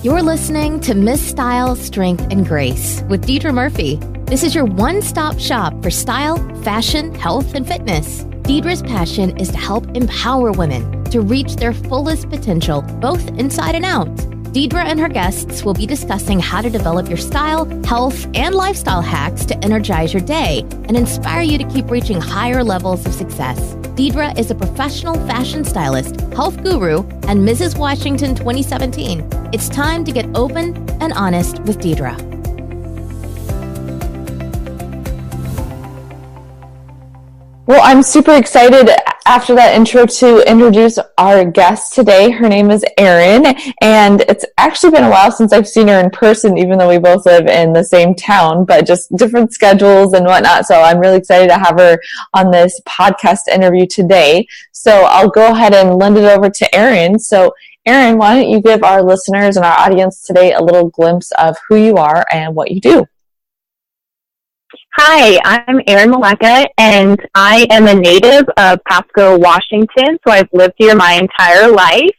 You're listening to Miss Style, Strength, and Grace with Deidre Murphy. This is your one-stop shop for style, fashion, health, and fitness. Deidre's passion is to help empower women to reach their fullest potential, both inside and out. Deidre and her guests will be discussing how to develop your style, health, and lifestyle hacks to energize your day and inspire you to keep reaching higher levels of success. Deidre is a professional fashion stylist, health guru, and Mrs. Washington 2017. It's time to get open and honest with Deidre. Well, I'm super excited after that intro to introduce our guest today. Her name is Erin, and it's actually been a while since I've seen her in person, even though we both live in the same town, but just different schedules and whatnot. So I'm really excited to have her on this podcast interview today. So I'll go ahead and lend it over to Erin. So Erin, why don't you give our listeners and our audience today a little glimpse of who you are and what you do? Hi, I'm Erin Malecha, and I am a native of Pasco, Washington, so I've lived here my entire life,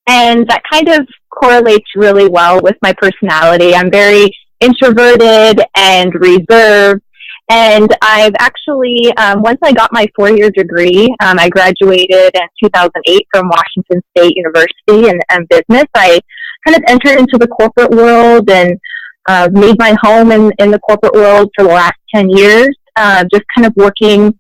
and that kind of correlates really well with my personality. I'm very introverted and reserved, and I've actually, once I got my 4-year degree, I graduated in 2008 from Washington State University in business. I kind of entered into the corporate world and made my home in the corporate world for the last 10 years, just kind of working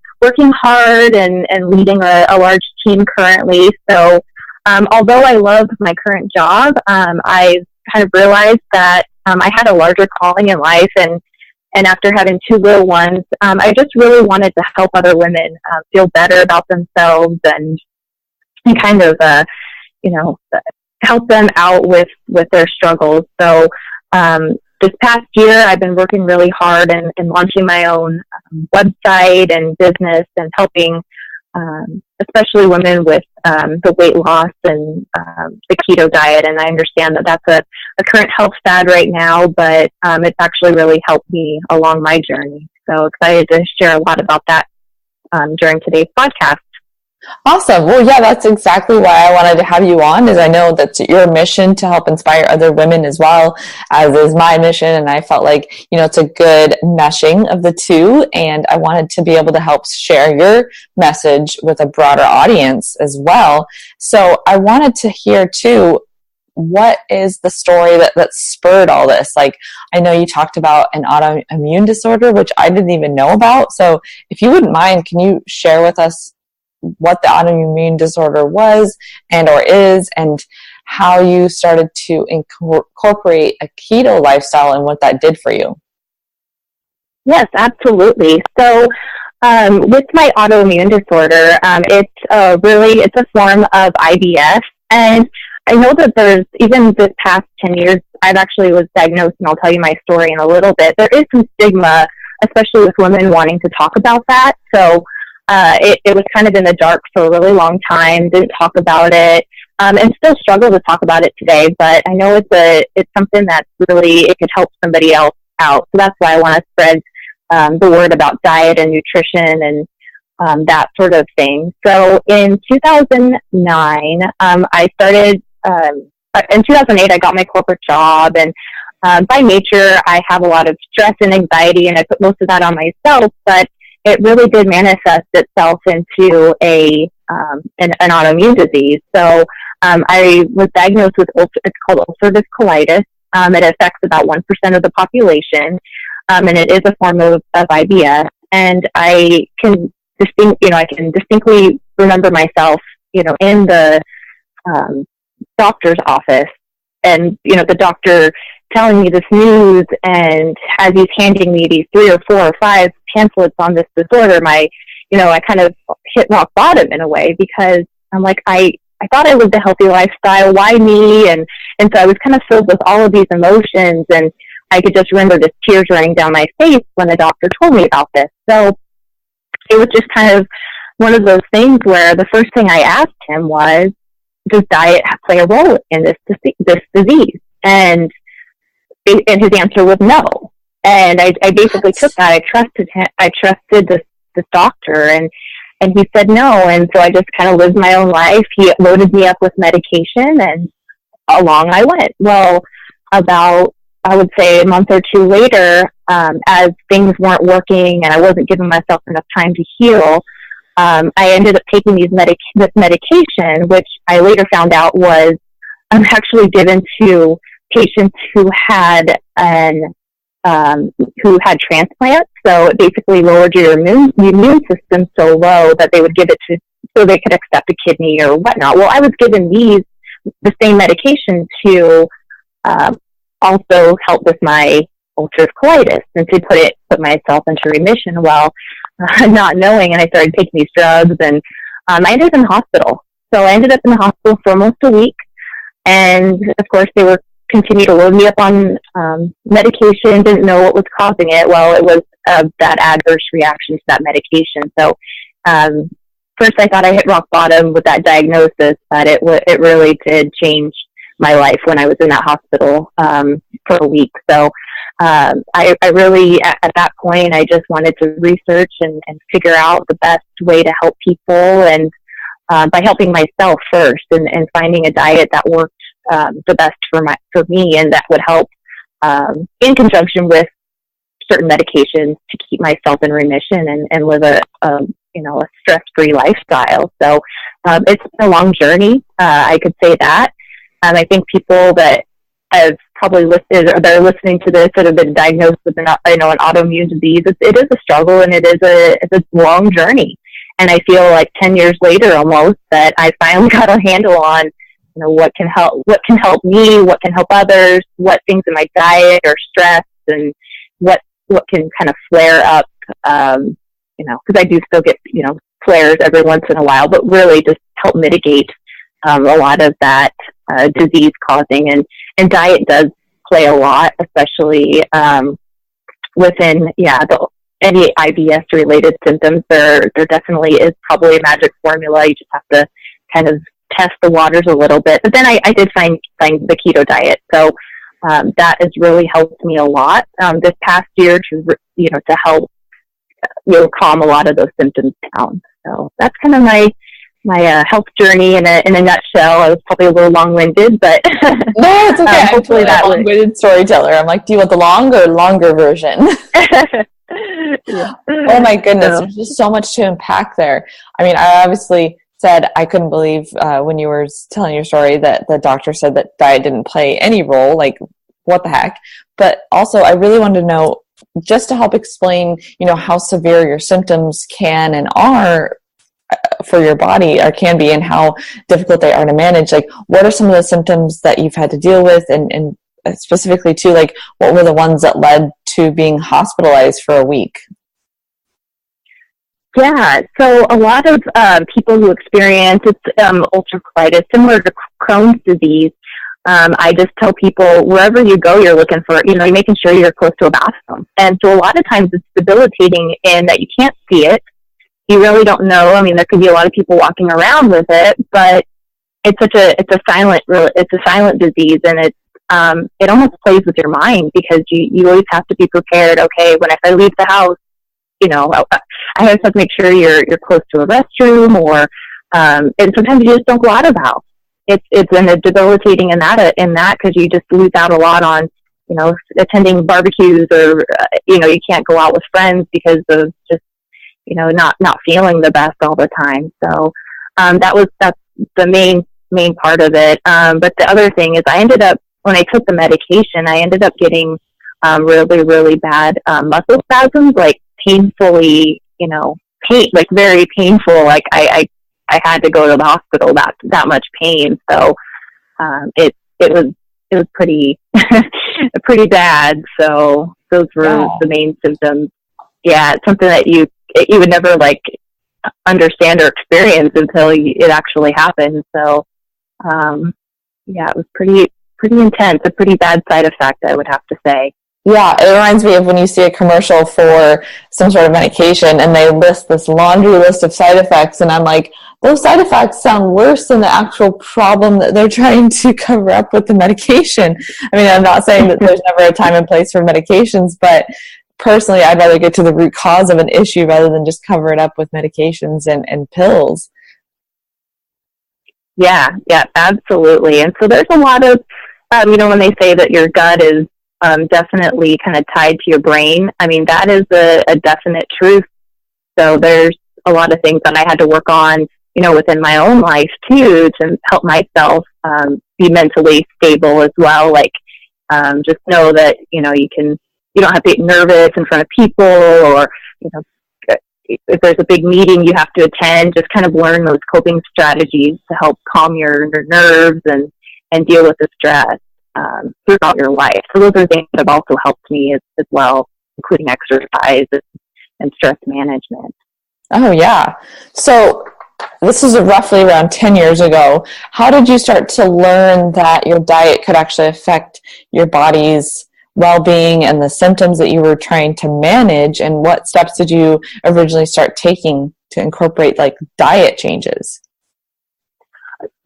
hard and leading a large team currently. So although I love my current job, I've kind of realized that I had a larger calling in life, and after having 2 little ones, I just really wanted to help other women feel better about themselves and kind of help them out with their struggles. So this past year, I've been working really hard and launching my own website and business and helping especially women with the weight loss and the keto diet. And I understand that that's a current health fad right now, but it's actually really helped me along my journey. So excited to share a lot about that during today's podcast. Awesome. Well, yeah, that's exactly why I wanted to have you on, is I know that's your mission to help inspire other women as well, as is my mission. And I felt like, it's a good meshing of the two. And I wanted to be able to help share your message with a broader audience as well. So I wanted to hear too, what is the story that spurred all this? Like, I know you talked about an autoimmune disorder, which I didn't even know about. So if you wouldn't mind, can you share with us what the autoimmune disorder was or is, and how you started to incorporate a keto lifestyle and what that did for you? Yes, absolutely. So with my autoimmune disorder, it's a form of IBS, and I know that there's, even this past 10 years, I've actually was diagnosed, and I'll tell you my story in a little bit. There is some stigma, especially with women wanting to talk about that. So it was kind of in the dark for a really long time, didn't talk about it, and still struggle to talk about it today. But I know it's something that really, it could help somebody else out. So that's why I want to spread the word about diet and nutrition and that sort of thing. So in 2009, I started, in 2008, I got my corporate job, and by nature, I have a lot of stress and anxiety, and I put most of that on myself, but it really did manifest itself into an autoimmune disease. So I was diagnosed with it's called Ulcerative Colitis. It affects about 1% of the population, and it is a form of IBS. And I can distinctly remember myself, in the doctor's office, and the doctor telling me this news, and as he's handing me these 3 or 4 or 5 pamphlets on this disorder, I kind of hit rock bottom in a way, because I'm like, I thought I lived a healthy lifestyle. Why me? And so I was kind of filled with all of these emotions, and I could just remember the tears running down my face when the doctor told me about this. So it was just kind of one of those things where the first thing I asked him was, does diet play a role in this disease? And his answer was no. And I basically took that. I trusted him. I trusted this doctor, and he said no. And so I just kind of lived my own life. He loaded me up with medication, and along I went. Well, about, I would say, a month or two later, as things weren't working and I wasn't giving myself enough time to heal, I ended up taking this medication, which I later found out was actually given to patients who had transplants. So it basically lowered your immune system so low that they would give it to, so they could accept a kidney or whatnot. Well, I was given the same medication to also help with my ulcerative colitis, and to put myself into remission. Well, not knowing, and I started taking these drugs, and I ended up in the hospital. So I ended up in the hospital for almost a week, and of course they were continue to load me up on medication. Didn't know what was causing it. Well, it was that adverse reaction to that medication. So first I thought I hit rock bottom with that diagnosis, but it really did change my life when I was in that hospital for a week. So I really, at that point, I just wanted to research and figure out the best way to help people, and by helping myself first, and finding a diet that worked the best for me, and that would help in conjunction with certain medications to keep myself in remission and live a stress-free lifestyle. So it's been a long journey. I could say that. I think people that have probably listened, or that are listening to this, that have been diagnosed with an autoimmune disease, it is a struggle, and it's a long journey. And I feel like 10 years later, almost, that I finally got a handle on, what can help me, what can help others, what things in my diet are stress, and what can kind of flare up, because I do still get, flares every once in a while, but really just help mitigate a lot of that disease causing, and diet does play a lot, especially within any IBS related symptoms. There definitely is probably a magic formula. You just have to kind of test the waters a little bit. But then I did find the keto diet, so that has really helped me a lot this past year to help calm a lot of those symptoms down. So that's kind of my health journey in a nutshell. I was probably a little long-winded, but no, it's okay. Hopefully that long-winded storyteller. I'm like, do you want the longer version? Yeah. Oh my goodness, there's just so much to unpack there. I mean, I obviously said I couldn't believe when you were telling your story that the doctor said that diet didn't play any role. Like, what the heck? But also, I really wanted to know, just to help explain, how severe your symptoms can and are for your body, or can be, and how difficult they are to manage. Like, what are some of the symptoms that you've had to deal with, and specifically too, like, what were the ones that led to being hospitalized for a week? Yeah, so a lot of people who experience ulcerative colitis, similar to Crohn's disease, I just tell people, wherever you go, you're looking for, you're making sure you're close to a bathroom. And so a lot of times it's debilitating in that you can't see it. You really don't know. I mean, there could be a lot of people walking around with it, but it's a silent disease, and it almost plays with your mind, because you always have to be prepared. Okay, if I leave the house, I have to make sure you're close to a restroom, or and sometimes you just don't go out of the house. It's been debilitating in that because you just lose out a lot on attending barbecues, or you can't go out with friends because of just not feeling the best all the time. So that's the main part of it. But the other thing is, when I took the medication, I ended up getting really, really bad muscle spasms, like painfully, like very painful. Like I had to go to the hospital, that much pain. So it was pretty pretty bad. So those were the main symptoms. Yeah, it's something that you would never understand or experience until it actually happened. So it was pretty intense, a pretty bad side effect, I would have to say. Yeah, it reminds me of when you see a commercial for some sort of medication and they list this laundry list of side effects, and I'm like, those side effects sound worse than the actual problem that they're trying to cover up with the medication. I mean, I'm not saying that there's never a time and place for medications, but personally, I'd rather get to the root cause of an issue rather than just cover it up with medications and pills. Yeah, yeah, absolutely. And so there's a lot of, when they say that your gut is definitely kind of tied to your brain, I mean, that is a definite truth. So there's a lot of things that I had to work on, within my own life too, to help myself be mentally stable as well. Like, just know that, you don't have to get nervous in front of people, or, if there's a big meeting you have to attend, just kind of learn those coping strategies to help calm your nerves and deal with the stress throughout your life. So those are things that have also helped me as well, including exercise and stress management. Oh, yeah. So this is roughly around 10 years ago. How did you start to learn that your diet could actually affect your body's well-being and the symptoms that you were trying to manage? And what steps did you originally start taking to incorporate like diet changes?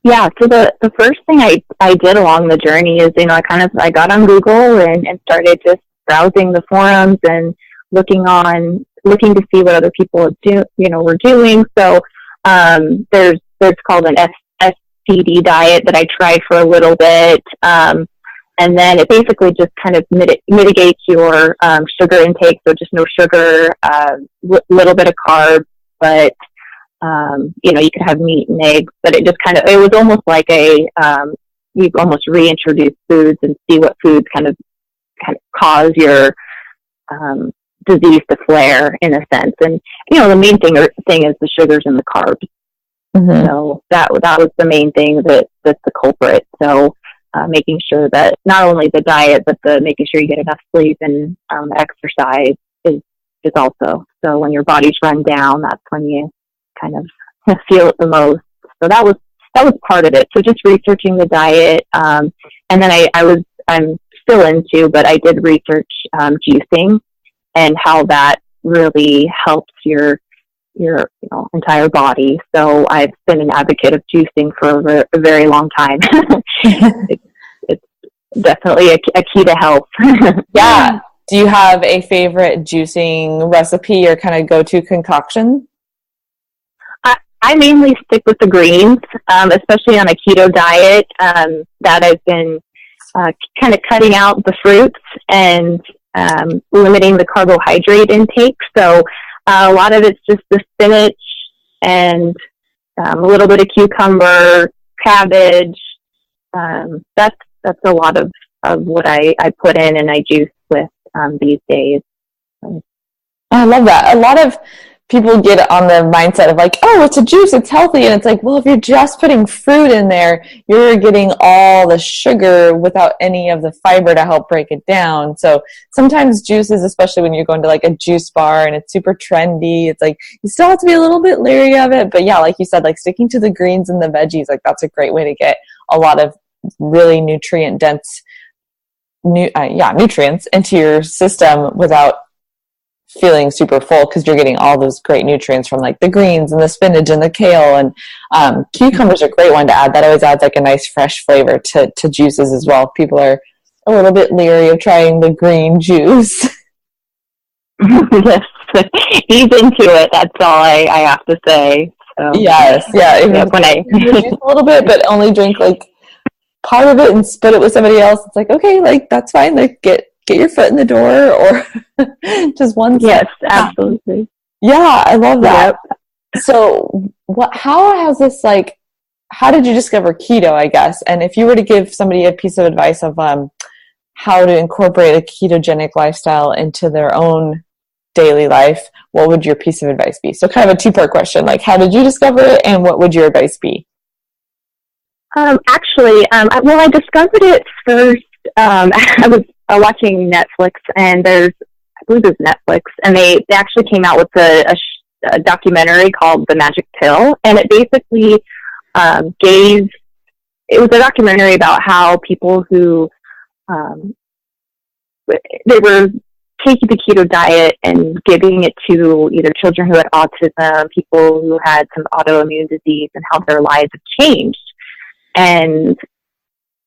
Yeah, so the first thing I did along the journey is, I got on Google and started just browsing the forums and looking to see what other people were doing. So there's called an SCD diet that I tried for a little bit. And then it basically just kind of mitigates your sugar intake. So just no sugar, little bit of carbs, but, you could have meat and eggs, but it was almost like you almost reintroduce foods and see what foods kind of cause your disease to flare in a sense. And, the main thing is the sugars and the carbs. Mm-hmm. So that was the main thing that's the culprit. So, making sure that not only the diet, but making sure you get enough sleep and exercise is also. So when your body's run down, that's when you kind of feel it the most. So that was part of it. So just researching the diet, and then I'm still into, but I did research juicing and how that really helps your entire body. So I've been an advocate of juicing for a very long time. it's definitely a key to health. Yeah. Do you have a favorite juicing recipe or kind of go-to concoction? I mainly stick with the greens, especially on a keto diet, that I've been kind of cutting out the fruits and limiting the carbohydrate intake. So a lot of it's just the spinach and a little bit of cucumber, cabbage. That's a lot of what I put in and I juice with these days. I love that. A lot of people get on the mindset of like, oh, it's a juice, it's healthy. And it's like, well, if you're just putting fruit in there, you're getting all the sugar without any of the fiber to help break it down. So sometimes juices, especially when you're going to like a juice bar and it's super trendy, it's like, you still have to be a little bit leery of it. But yeah, like you said, like sticking to the greens and the veggies, like that's a great way to get a lot of really nutrient dense nutrients into your system without feeling super full, because you're getting all those great nutrients from like the greens and the spinach and the kale, and cucumbers are a great one to add. That always adds like a nice fresh flavor to juices as well. People are a little bit leery of trying the green juice. Yes, ease into it. That's all I have to say. So, yes, yeah. When I juice a little bit, but only drink like part of it and split it with somebody else. It's like, okay, like that's fine. Like get your foot in the door, or just one. Yes, absolutely. Yeah, I love that. Yep. So how did you discover keto, I guess? And if you were to give somebody a piece of advice of how to incorporate a ketogenic lifestyle into their own daily life, what would your piece of advice be? So kind of a two-part question, like how did you discover it and what would your advice be? I discovered it first. I was watching Netflix, and I believe it was Netflix, and they actually came out with a documentary called The Magic Pill, and it basically it was a documentary about how people who they were taking the keto diet and giving it to either children who had autism, people who had some autoimmune disease, and how their lives have changed. And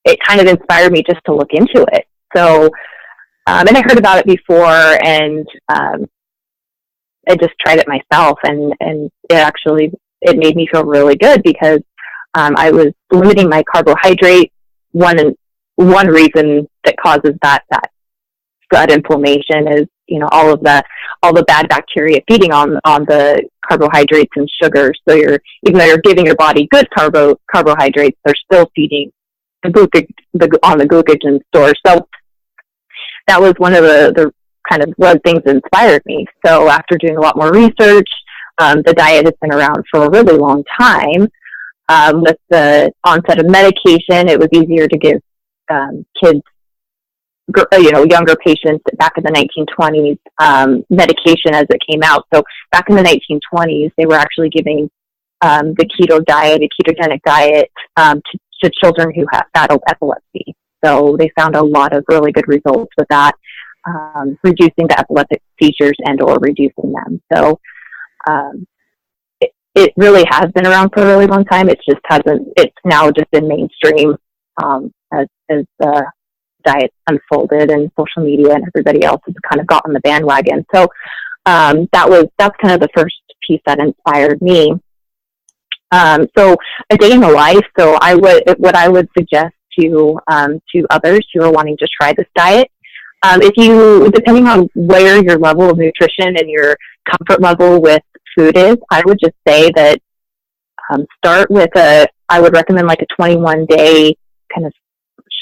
it kind of inspired me just to look into it. So, and I heard about it before, and I just tried it myself, and it made me feel really good, because I was limiting my carbohydrate. One reason that causes that gut inflammation is, all the bad bacteria feeding on the carbohydrates and sugars. So even though you're giving your body good carbohydrates, they're still feeding the glycogen store. So that was one of the kind of what things that inspired me. So after doing a lot more research, the diet has been around for a really long time. With the onset of medication, it was easier to give kids, younger patients back in the 1920s, medication as it came out. So back in the 1920s, they were actually giving the keto diet, a ketogenic diet, to children who have battled epilepsy. So they found a lot of really good results with that, reducing the epileptic seizures and or reducing them. So it really has been around for a really long time. It's now just been mainstream as the diet unfolded and social media and everybody else has kind of got on the bandwagon. So that's kind of the first piece that inspired me. So a day in the life. So what I would suggest to others who are wanting to try this diet, depending on where your level of nutrition and your comfort level with food is, I would just say that start with I would recommend like a 21-day kind of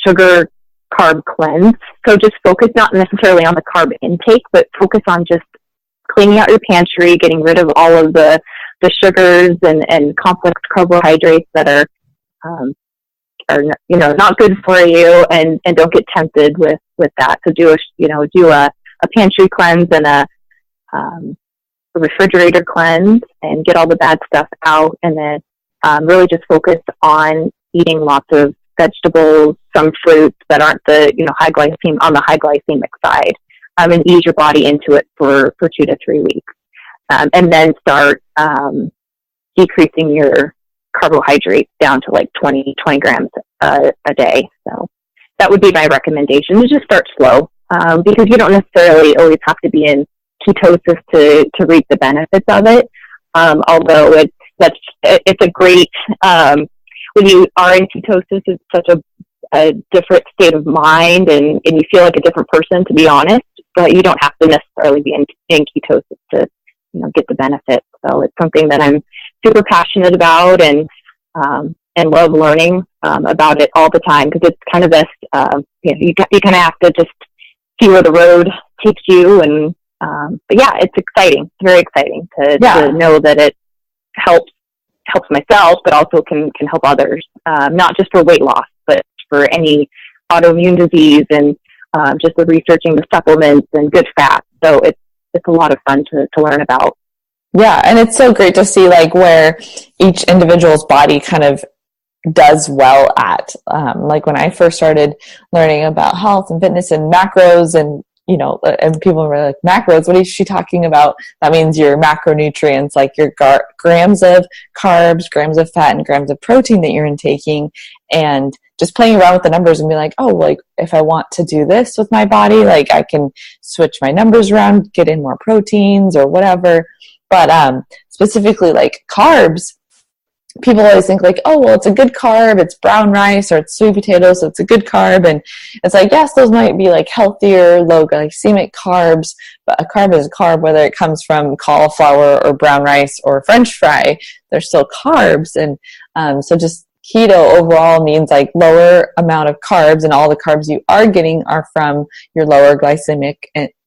sugar carb cleanse. So just focus not necessarily on the carb intake, but focus on just cleaning out your pantry, getting rid of all of the sugars and complex carbohydrates that are not good for you, and don't get tempted with that. So do a pantry cleanse and a refrigerator cleanse and get all the bad stuff out, and then really just focus on eating lots of vegetables, some fruits that aren't the on the high glycemic side, and ease your body into it for 2 to 3 weeks, and then start decreasing your carbohydrates down to like 20 grams a day. So that would be my recommendation, to just start slow, because you don't necessarily always have to be in ketosis to reap the benefits of it. Although it's a great, when you are in ketosis, it's such a different state of mind, and you feel like a different person, to be honest, but you don't have to necessarily be in ketosis to get the benefits. So it's something that I'm super passionate about and love learning about it all the time, because it's kind of this, you kind of have to just see where the road takes you. And but yeah, it's exciting. It's very exciting to know that it helps myself, but also can help others, not just for weight loss, but for any autoimmune disease, and just the researching the supplements and good fats. So it's a lot of fun to learn about. Yeah, and it's so great to see like where each individual's body kind of does well at. Like when I first started learning about health and fitness and macros, and and people were like, macros, what is she talking about? That means your macronutrients, like your grams of carbs, grams of fat, and grams of protein that you're intaking, and just playing around with the numbers and be like, oh, like if I want to do this with my body, like I can switch my numbers around, get in more proteins or whatever. But specifically like carbs, people always think like, oh, well, it's a good carb, it's brown rice or it's sweet potatoes, so it's a good carb. And it's like, yes, those might be like healthier, low glycemic carbs, but a carb is a carb, whether it comes from cauliflower or brown rice or French fry, they're still carbs. And so just keto overall means like lower amount of carbs, and all the carbs you are getting are from your lower glycemic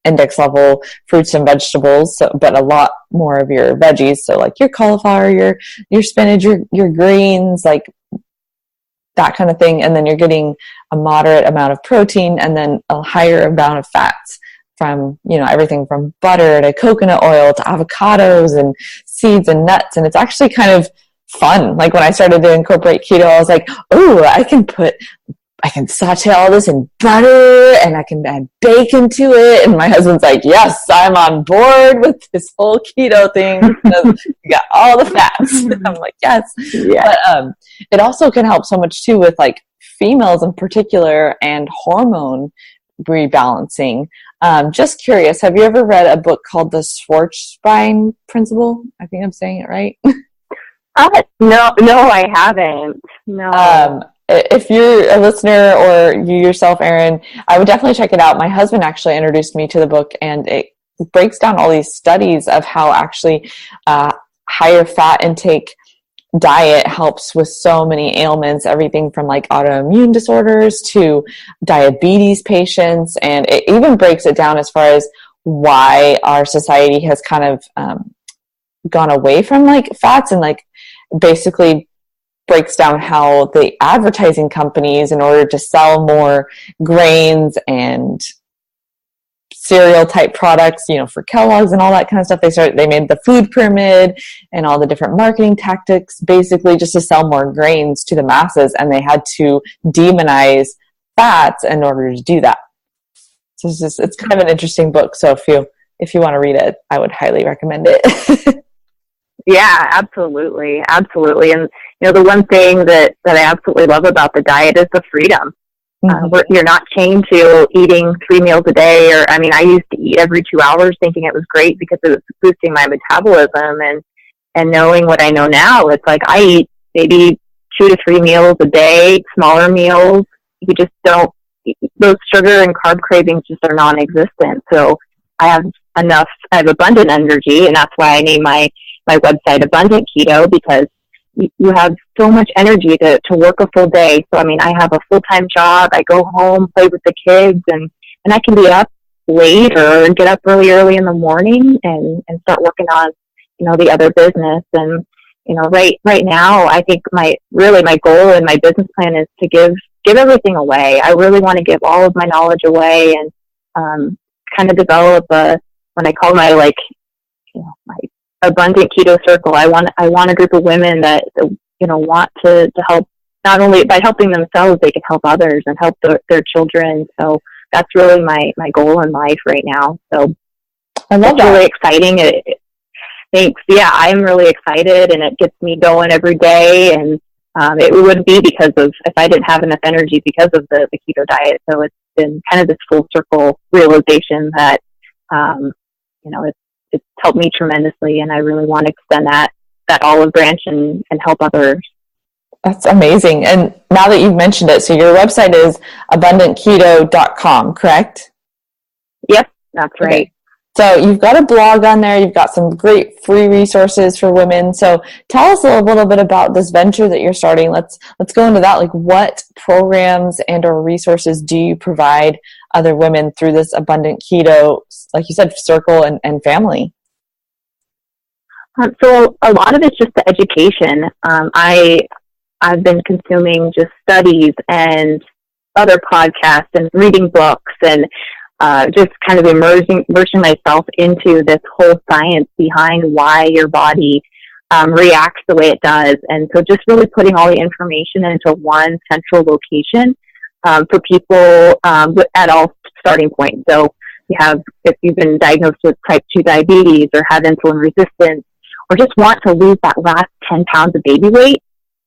index level fruits and vegetables, but a lot more of your veggies, so like your cauliflower, your spinach, your greens, like that kind of thing. And then you're getting a moderate amount of protein, and then a higher amount of fats from everything from butter to coconut oil to avocados and seeds and nuts. And it's actually kind of fun. Like when I started to incorporate keto, I was like, oh, I can saute all this in butter, and I can add bacon to it. And my husband's like, yes, I'm on board with this whole keto thing. You got all the fats. I'm like, yes. Yeah. But it also can help so much too with like females in particular and hormone rebalancing. Just curious, have you ever read a book called The Schwarzbein Principle? I think I'm saying it right. No, I haven't. No. If you're a listener or you yourself, Erin, I would definitely check it out. My husband actually introduced me to the book, and it breaks down all these studies of how actually higher fat intake diet helps with so many ailments, everything from like autoimmune disorders to diabetes patients. And it even breaks it down as far as why our society has kind of gone away from like fats, and like basically breaks down how the advertising companies, in order to sell more grains and cereal type products, for Kellogg's and all that kind of stuff, they made the food pyramid and all the different marketing tactics, basically just to sell more grains to the masses, and they had to demonize fats in order to do that. So it's kind of an interesting book. So if you want to read it, I would highly recommend it. Yeah, absolutely. And the one thing that I absolutely love about the diet is the freedom. You're not chained to eating 3 meals a day, or I used to eat every 2 hours thinking it was great because it was boosting my metabolism, and knowing what I know now, it's like I eat maybe 2 to 3 meals a day, smaller meals. You just don't, those sugar and carb cravings just are non-existent. So I have abundant energy, and that's why I named my website Abundant Keto, because you have so much energy to work a full day. So, I have a full-time job. I go home, play with the kids, and I can be up late or get up really in the morning and start working on, the other business. And, right now, I think my goal and my business plan is to give everything away. I really want to give all of my knowledge away, and kind of develop when I call my my Abundant Keto Circle. I want a group of women that want to help, not only by helping themselves, they can help others and help their children. So that's really my goal in life right now. So I love that. Really exciting. Thanks. Yeah, I'm really excited, and it gets me going every day. And it wouldn't be if I didn't have enough energy because of the keto diet. So it's been kind of this full circle realization that it's helped me tremendously, and I really want to extend that olive branch and help others. That's amazing. And now that you've mentioned it, so your website is abundantketo.com, correct? Yep, that's right. Okay. So you've got a blog on there. You've got some great free resources for women. So tell us a little bit about this venture that you're starting. Let's go into that. Like, what programs and or resources do you provide other women through this Abundant Keto, like you said, circle and family? So a lot of it's just the education. I've been consuming just studies and other podcasts and reading books, and just kind of immersing myself into this whole science behind why your body reacts the way it does. And so just really putting all the information into one central location for people at all starting points. So if you've been diagnosed with type 2 diabetes, or have insulin resistance, or just want to lose that last 10 pounds of baby weight,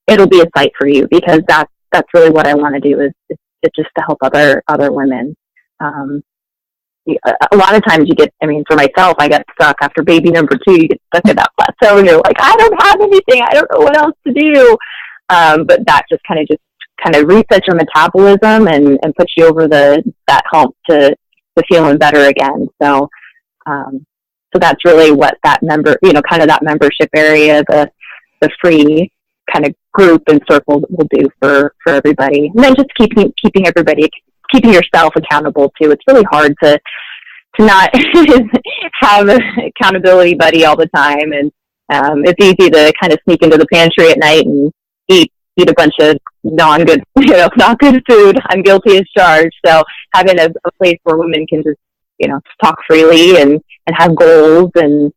it'll be a site for you, because that's really what I want to do is just to help other women. A lot of times for myself, I got stuck after baby number 2. You get stuck at that plateau, and you're like, I don't have anything. I don't know what else to do. But that just kind of resets your metabolism and puts you over that hump to feeling better again. So that's really what that kind of that membership area, the free kind of group and circle will do for everybody. And then just keeping yourself accountable too. It's really hard to not have an accountability buddy all the time. And it's easy to kind of sneak into the pantry at night and eat a bunch of not good food. I'm guilty as charged. So having a place where women can just, talk freely and have goals and,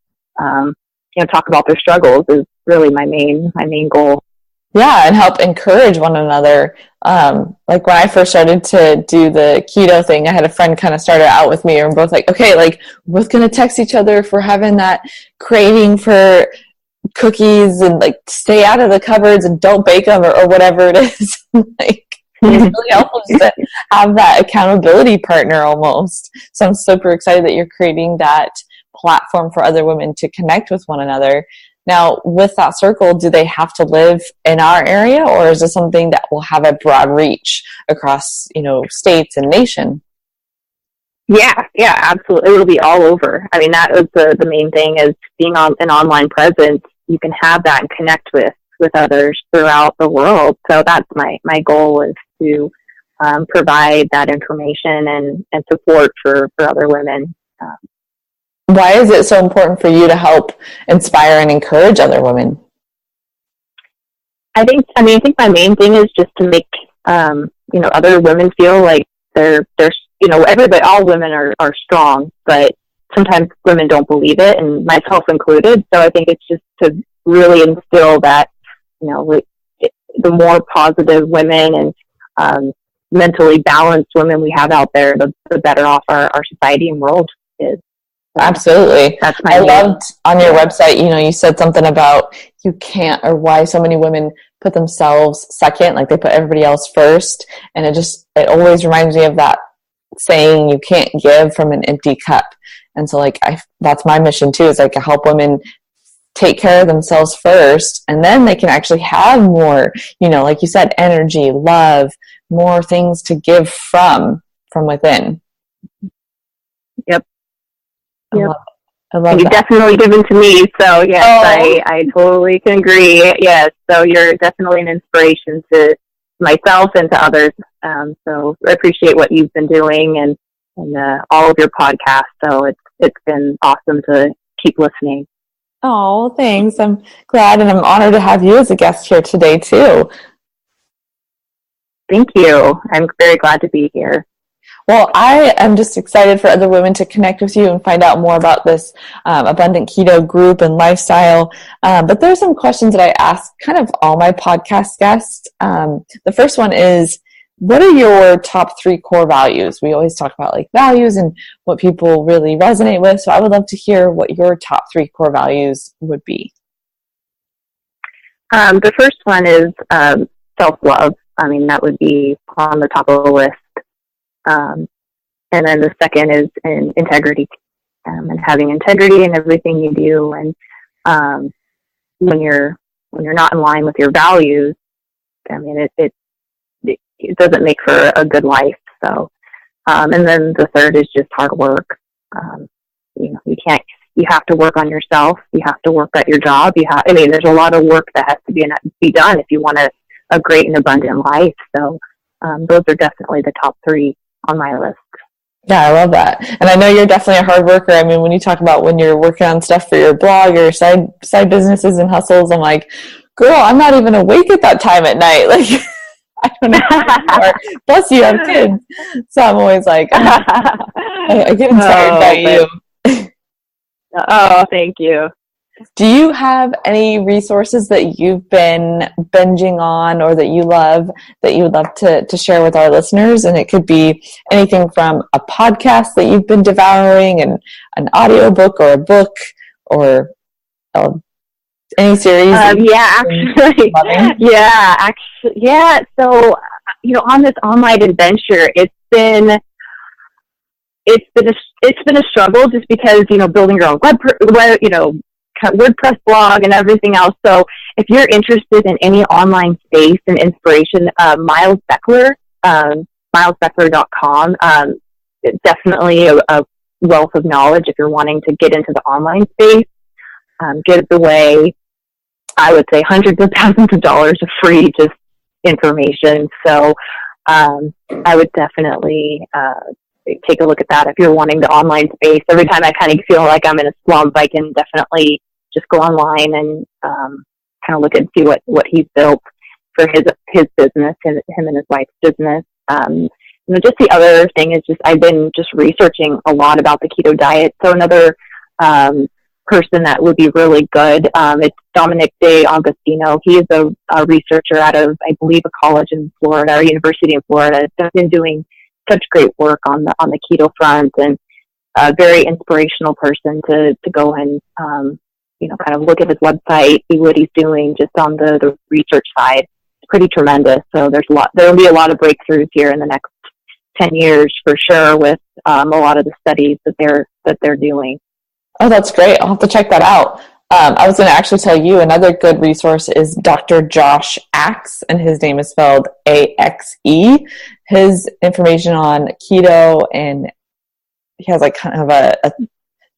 talk about their struggles is really my main goal. Yeah, and help encourage one another. Like when I first started to do the keto thing, I had a friend kind of started out with me, and we're both like, okay, like we're both going to text each other if we're having that craving for cookies, and like stay out of the cupboards and don't bake them or whatever it is. Like, it's really helpful just to have that accountability partner almost. So I'm super excited that you're creating that platform for other women to connect with one another. Now, with that circle, do they have to live in our area, or is it something that will have a broad reach across, states and nation? Yeah, absolutely. It will be all over. I mean, that was the main thing, is being on an online presence. You can have that and connect with others throughout the world. So that's my goal, is to provide that information and support for other women. Why is it so important for you to help inspire and encourage other women? I think my main thing is just to make other women feel like they're everybody, all women are strong, but sometimes women don't believe it, and myself included. So I think it's just to really instill that, the more positive women and mentally balanced women we have out there, the better off our society and world is. Absolutely. That's my I loved on your website, you said something about you can't, or why so many women put themselves second, like they put everybody else first. And it always reminds me of that saying, you can't give from an empty cup. And so that's my mission too, is to help women take care of themselves first, and then they can actually have more, like you said, energy, love, more things to give from within. Yep. I love You've that. definitely given to me, so yes, I totally can agree. Yes, so you're definitely an inspiration to myself and to others. So I appreciate what you've been doing and all of your podcasts. So it's been awesome to keep listening. Oh, thanks. I'm glad, and I'm honored to have you as a guest here today too. Thank you. I'm very glad to be here. Well, I am just excited for other women to connect with you and find out more about this Abundant Keto group and lifestyle. But there's some questions that I ask kind of all my podcast guests. The first one is, what are your top 3 core values? We always talk about values and what people really resonate with. So I would love to hear what your top 3 core values would be. The first one is self-love. I mean, that would be on the top of the list. And then the second is in integrity, and having integrity in everything you do. And when you're not in line with your values, I mean, it doesn't make for a good life. So, and then the third is just hard work. You have to work on yourself. You have to work at your job. There's a lot of work that has to be done if you want a great and abundant life. So, those are definitely the top 3 on my list. Yeah, I love that. And I know you're definitely a hard worker. I mean, when you talk about when you're working on stuff for your blog, your side businesses and hustles, I'm like, girl, I'm not even awake at that time at night. I don't know anymore. Plus you have kids. So I'm always I get inspired by you. Oh, thank you. Do you have any resources that you've been binging on or that you love that you would love to share with our listeners? And it could be anything from a podcast that you've been devouring, and an audiobook or a book, or any series. So, on this online adventure, it's been a struggle, just because, building your own WordPress blog and everything else. So if you're interested in any online space and inspiration, Miles Beckler, milesbeckler.com, definitely a wealth of knowledge if you're wanting to get into the online space. Gives away, I would say, hundreds of thousands of dollars of free just information. So I would definitely take a look at that if you're wanting the online space. Every time I kind of feel like I'm in a slump, I can definitely just go online and kind of look and see what he's built for his business, him and his wife's business. Just the other thing is I've been just researching a lot about the keto diet. So another person that would be really good, it's Dominic D'Agostino. He is a researcher out of, I believe, a college in Florida, or university in Florida. He's been doing such great work on the keto front, and a very inspirational person to go and kind of look at his website, see what he's doing just on the research side. It's pretty tremendous. So there'll be a lot of breakthroughs here in the next 10 years for sure, with a lot of the studies that they're doing. Oh, that's great. I'll have to check that out. I was going to actually tell you another good resource is Dr. Josh Axe, and his name is spelled A-X-E. His information on keto, and he has like kind of a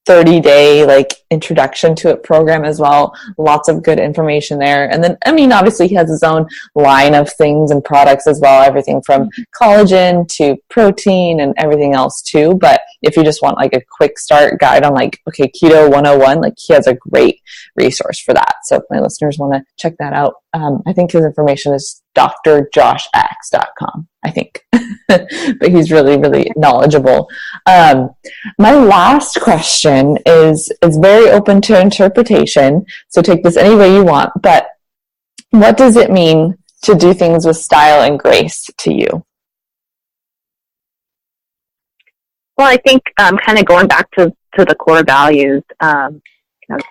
30-day like introduction to it program as well. Lots of good information there. And then, I mean, obviously he has his own line of things and products as well, everything from collagen to protein and everything else too. But if you just want like a quick start guide on like, okay, keto 101, like he has a great resource for that. So if my listeners want to check that out, I think his information is drjoshaxe.com, I think. But he's really, really knowledgeable. My last question is very open to interpretation, so take this any way you want, but what does it mean to do things with style and grace to you? Well, I think kind of going back to the core values,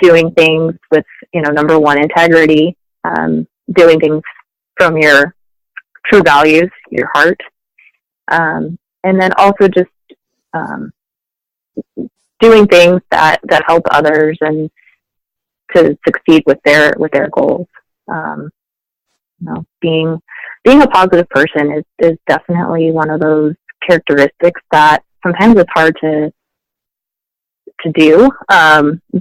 doing things with, number one, integrity, doing things from your true values, your heart, and then also just doing things that help others and to succeed with their goals. Being a positive person is definitely one of those characteristics that sometimes it's hard to do.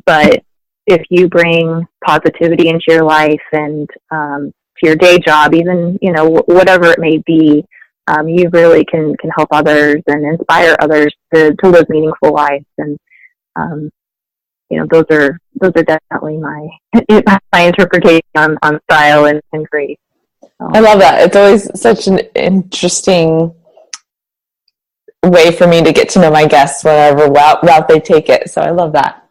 But if you bring positivity into your life and to your day job, even whatever it may be, you really can help others and inspire others to live meaningful lives. And those are definitely my interpretation on style and grace. So. I love that. It's always such an interesting way for me to get to know my guests, whatever route they take it. So I love that.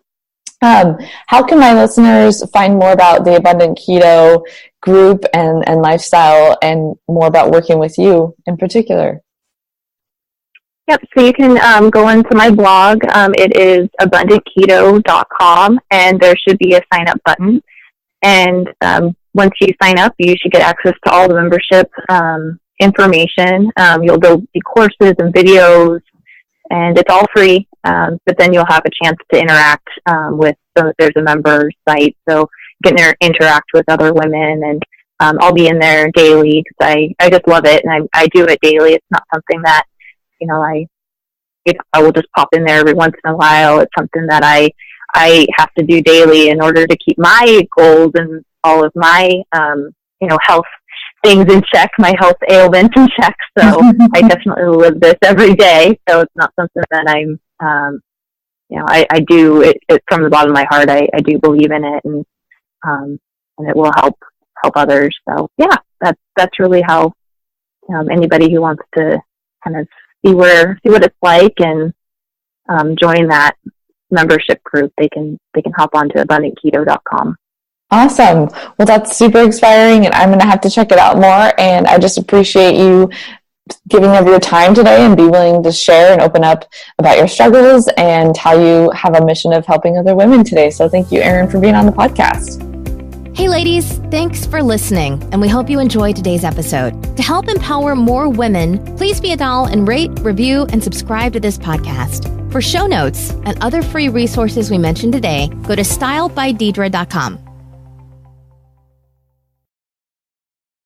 How can my listeners find more about the Abundant Keto group and lifestyle, and more about working with you in particular? Yep. So you can go into my blog. It is abundantketo.com, and there should be a sign up button. And once you sign up, you should get access to all the membership information. There'll be courses and videos, and it's all free. But then you'll have a chance to interact with. So there's a member site, so you can interact with other women, and I'll be in there daily because I just love it, and I do it daily. It's not something that I will just pop in there every once in a while. It's something that I have to do daily in order to keep my goals and all of my health things in check, my health ailments in check. So I definitely live this every day. So it's not something that I'm I do it from the bottom of my heart. I do believe in it, and it will help others. So yeah, that's really how anybody who wants to kind of see what it's like and join that membership group, they can hop onto abundantketo.com. Awesome. Well, that's super inspiring, and I'm going to have to check it out more. And I just appreciate you giving of your time today and be willing to share and open up about your struggles and how you have a mission of helping other women today. So thank you, Erin, for being on the podcast. Hey ladies, thanks for listening, and we hope you enjoyed today's episode. To help empower more women, please be a doll and rate, review, and subscribe to this podcast. For show notes and other free resources we mentioned today, go to stylebydeidre.com.